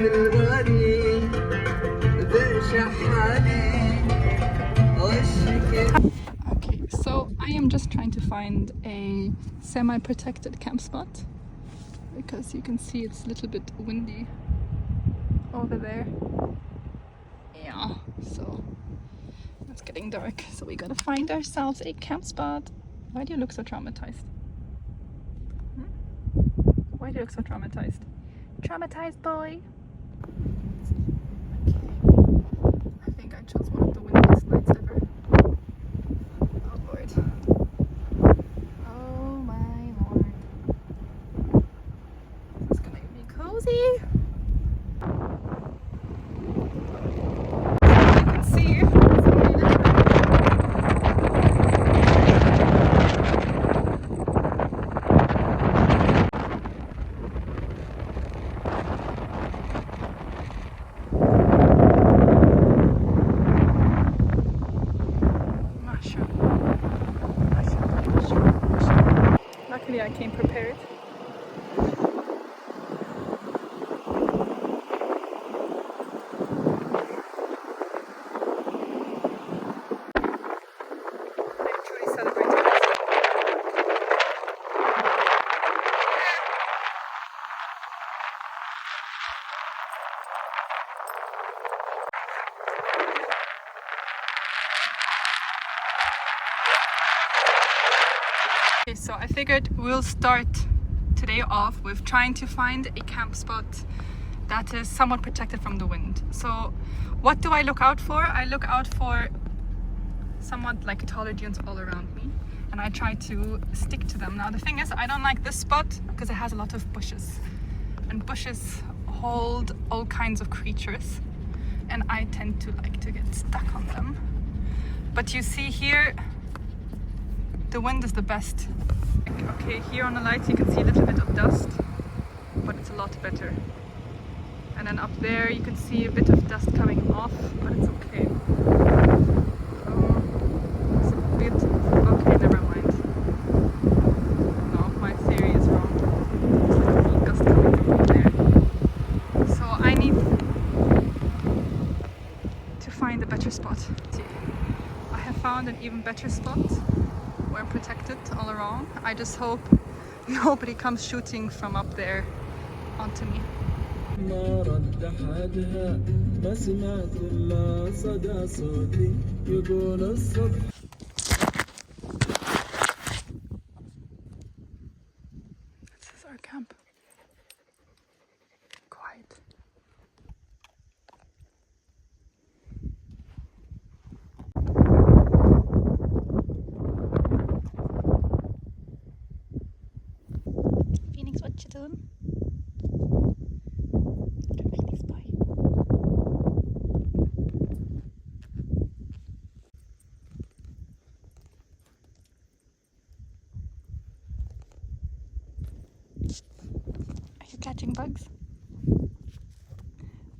Okay, so I am just trying to find a semi-protected camp spot because you can see it's a little bit windy over there. Yeah, so it's getting dark, so we gotta find ourselves a camp spot. Why do you look so traumatized? Why do you look so traumatized? Traumatized boy! Okay. I think I chose one of the windiest nights ever. Oh Lord. Oh my Lord. This is gonna be cozy. You can see it's only a little bit. Luckily I came prepared. Actually celebrating. Okay, so I figured we'll start today off with trying to find a camp spot that is somewhat protected from the wind. So what do I look out for? I look out for somewhat like taller dunes all around me, and I try to stick to them. Now the thing is, I don't like this spot because it has a lot of bushes, and bushes hold all kinds of creatures, and I tend to like to get stuck on them. But you see here, the wind is the best. Okay, here on the lights you can see a little bit of dust, but it's a lot better. And then up there you can see a bit of dust coming off, but it's okay. It's a bit... okay, never mind. No, my theory is wrong. There's dust coming from there. So I need to find a better spot. I have found an even better spot. We're protected all around. I just hope nobody comes shooting from up there onto me. This is our camp. Quiet. Phoenix, what you doing? Phoenix boy. Are you catching bugs?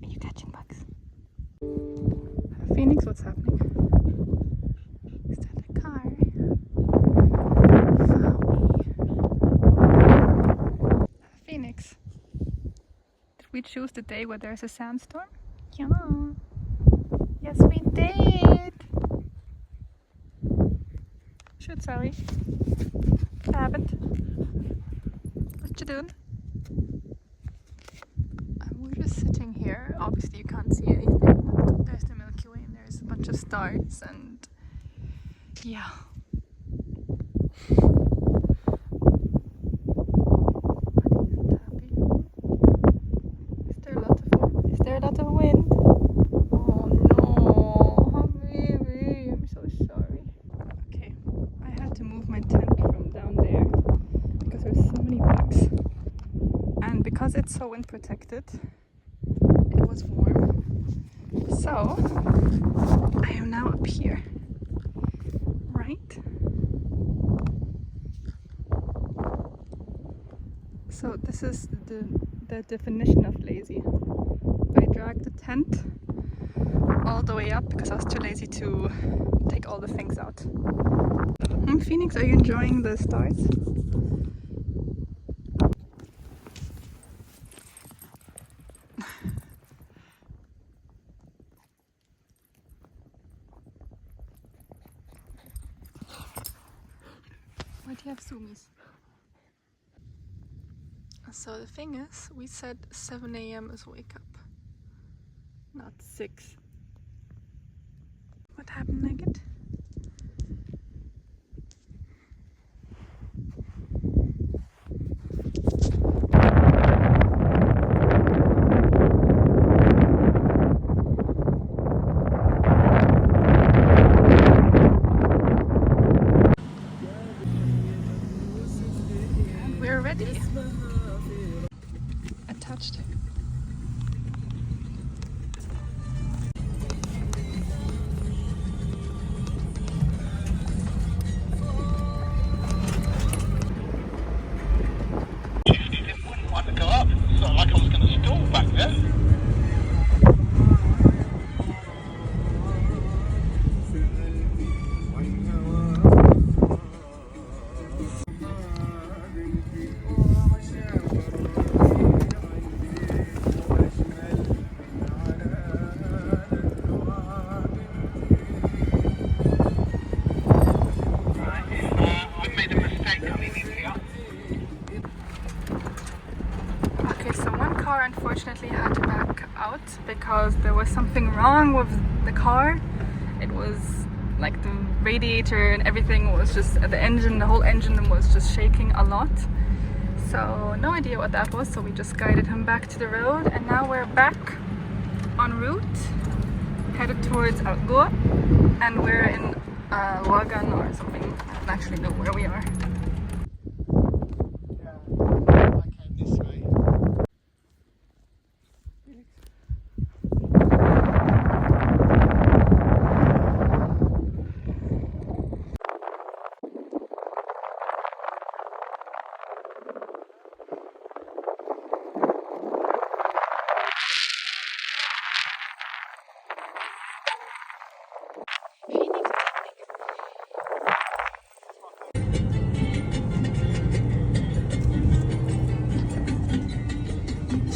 Are you catching bugs? Phoenix, what's happening? Is that a car? Phoenix, did we choose the day where there's a sandstorm? Yeah. Yes, we did. Shoot, Sally. Rabbit. What you doing? We're just sitting here. Obviously, you can't see anything. There's the Milky Way, and there's a bunch of stars, and yeah. Is there a lot of wind? Oh no, baby, I'm so sorry. Okay, I had to move my tent from down there because there's so many bugs, and because it's so wind protected, it was warm. So I am now up here, right? So this is the definition of lazy. I dragged the tent all the way up because I was too lazy to take all the things out. Phoenix, are you enjoying the stars? you have zoomies. So the thing is, we said 7 a.m. is wake up, not 6. What happened, Naked? We're ready. Attached. Wouldn't want to go up. It's not like I was going to stall back there. I've made a mistake coming in here. Okay, so one car unfortunately had to back out because there was something wrong with the car. It was like the radiator and everything was just, the whole engine was just shaking a lot. So no idea what that was, so we just guided him back to the road, and now we're back en route, headed towards Quoa'a, and we're in woken or something. I don't actually know where we are. I came this way.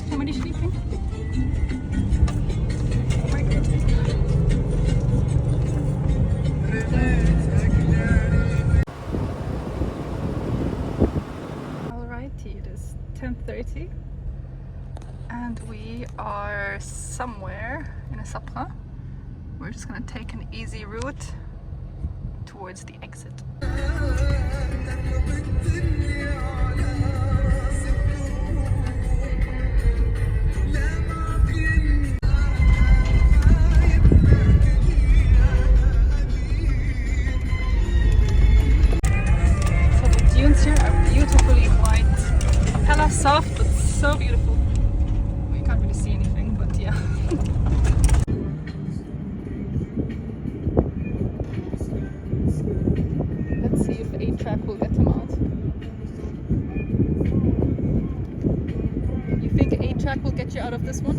Somebody sleeping? Alrighty, it is 10:30 and we are somewhere in a sapra. We're just gonna take an easy route towards the exit. So the dunes here are beautifully white. Hella soft, but so beautiful. Well, you can't really see anything, but yeah. Let's see if 8-track will get him out. You think 8-track will get you out of this one?